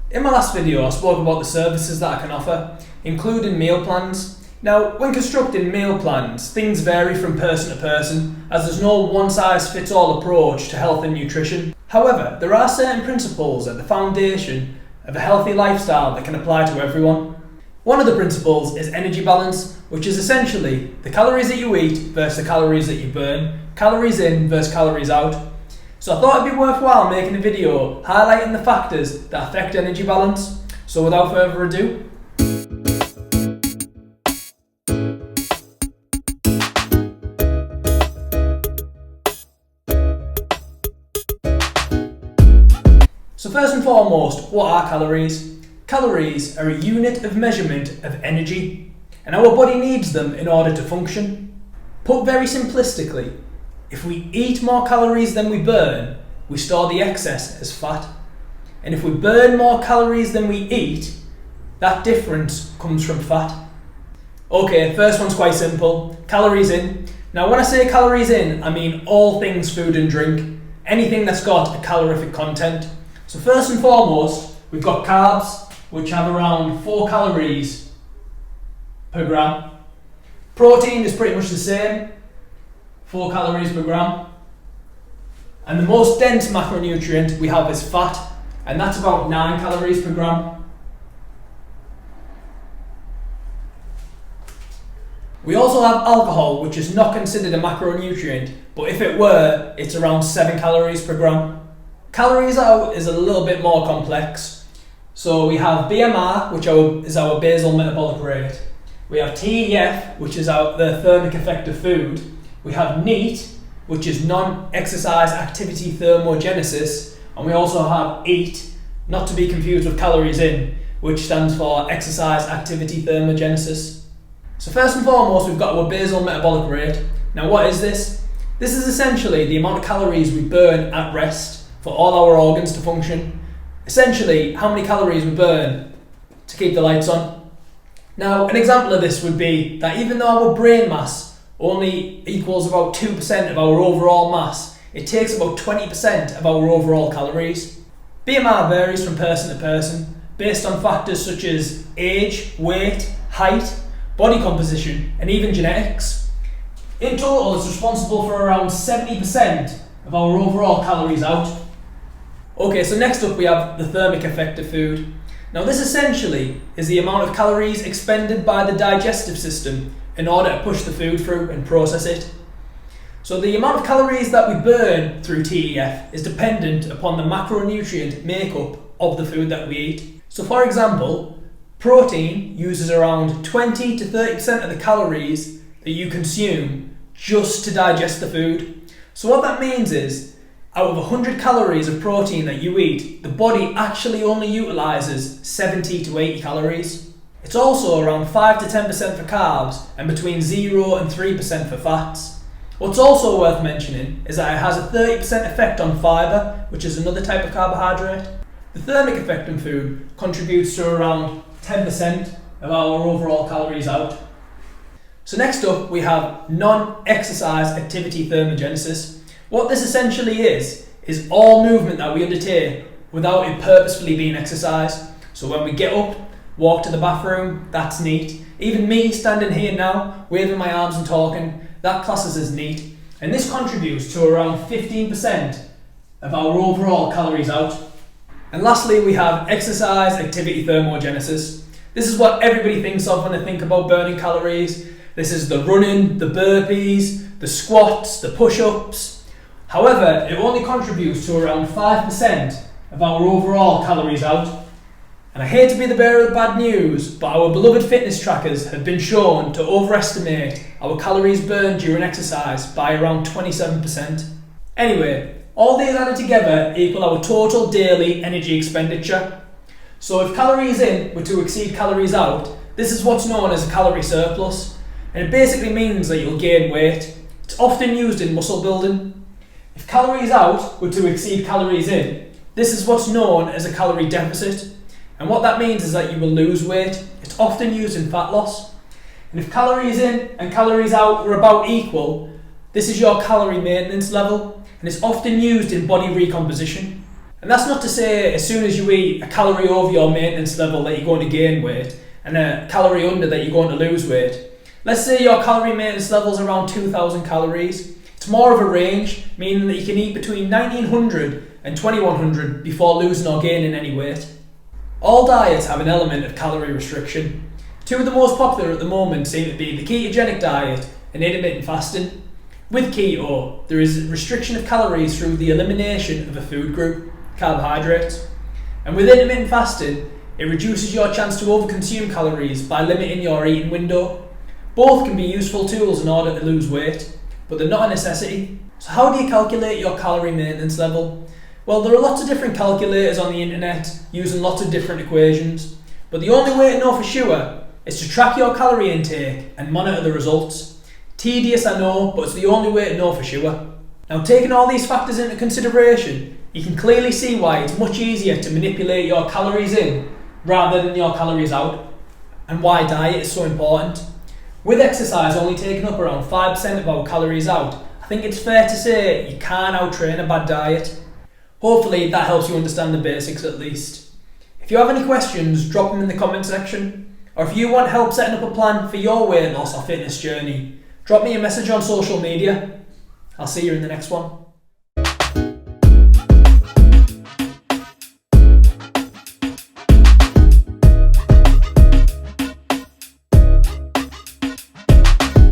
In my last video I spoke about the services that I can offer, including meal plans. Now, when constructing meal plans, things vary from person to person, as there's no one-size-fits-all approach to health and nutrition. However, there are certain principles at the foundation of a healthy lifestyle that can apply to everyone. One of the principles is energy balance, which is essentially the calories that you eat versus the calories that you burn, calories in versus calories out. So I thought it'd be worthwhile making a video highlighting the factors that affect energy balance. So without further ado, so first and foremost, what are calories? Calories are a unit of measurement of energy, and our body needs them in order to function. Put very simplistically, if we eat more calories than we burn, we store the excess as fat. And if we burn more calories than we eat, that difference comes from fat. Okay, first one's quite simple. Calories in. Now when I say calories in, I mean all things food and drink. Anything that's got a calorific content. So first and foremost, we've got carbs, which have around 4 calories per gram. Protein is pretty much the same, 4 calories per gram. And the most dense macronutrient we have is fat, and that's about 9 calories per gram. We also have alcohol, which is not considered a macronutrient, but if it were, it's around 7 calories per gram. Calories out is a little bit more complex. So we have BMR, which is our basal metabolic rate. We have TEF, which is the thermic effect of food. We have NEAT, which is non-exercise activity thermogenesis. And we also have EAT, not to be confused with calories in, which stands for exercise activity thermogenesis. So first and foremost, we've got our basal metabolic rate. Now what is this? This is essentially the amount of calories we burn at rest for all our organs to function. Essentially, how many calories we burn to keep the lights on. Now, an example of this would be that even though our brain mass only equals about 2% of our overall mass, it takes about 20% of our overall calories. BMR varies from person to person based on factors such as age, weight, height, body composition, and even genetics. In total, it's responsible for around 70% of our overall calories out. Okay, so next up we have the thermic effect of food. Now this essentially is the amount of calories expended by the digestive system in order to push the food through and process it. So the amount of calories that we burn through TEF is dependent upon the macronutrient makeup of the food that we eat. So for example, protein uses around 20 to 30% of the calories that you consume just to digest the food. So what that means is, out of 100 calories of protein that you eat, the body actually only utilises 70 to 80 calories. It's also around 5 to 10% for carbs and between 0 and 3% for fats. What's also worth mentioning is that it has a 30% effect on fibre, which is another type of carbohydrate. The thermic effect in food contributes to around 10% of our overall calories out. So next up we have non-exercise activity thermogenesis. What this essentially is all movement that we undertake without it purposefully being exercise. So when we get up, walk to the bathroom, that's NEAT. Even me standing here now, waving my arms and talking, that classes as NEAT. And this contributes to around 15% of our overall calories out. And lastly, we have exercise activity thermogenesis. This is what everybody thinks of when they think about burning calories. This is the running, the burpees, the squats, the push-ups. However, it only contributes to around 5% of our overall calories out. And I hate to be the bearer of bad news, but our beloved fitness trackers have been shown to overestimate our calories burned during exercise by around 27%. Anyway, all these added together equal our total daily energy expenditure. So if calories in were to exceed calories out, this is what's known as a calorie surplus. And it basically means that you'll gain weight. It's often used in muscle building. If calories out were to exceed calories in, this is what's known as a calorie deficit. And what that means is that you will lose weight. It's often used in fat loss. And if calories in and calories out were about equal, this is your calorie maintenance level, and it's often used in body recomposition. And that's not to say as soon as you eat a calorie over your maintenance level that you're going to gain weight and a calorie under that you're going to lose weight. Let's say your calorie maintenance level is around 2,000 calories. It's more of a range, meaning that you can eat between 1,900 and 2,100 before losing or gaining any weight. All diets have an element of calorie restriction. Two of the most popular at the moment seem to be the ketogenic diet and intermittent fasting. With keto, there is a restriction of calories through the elimination of a food group, carbohydrates. And with intermittent fasting, it reduces your chance to overconsume calories by limiting your eating window. Both can be useful tools in order to lose weight, but they're not a necessity. So how do you calculate your calorie maintenance level? Well, there are lots of different calculators on the internet using lots of different equations, but the only way to know for sure is to track your calorie intake and monitor the results. Tedious, I know, but it's the only way to know for sure. Now, taking all these factors into consideration, you can clearly see why it's much easier to manipulate your calories in rather than your calories out, and why diet is so important. With exercise only taking up around 5% of our calories out, I think it's fair to say you can't outtrain a bad diet. Hopefully that helps you understand the basics at least. If you have any questions, drop them in the comment section, or if you want help setting up a plan for your weight loss or fitness journey, drop me a message on social media. I'll see you in the next one.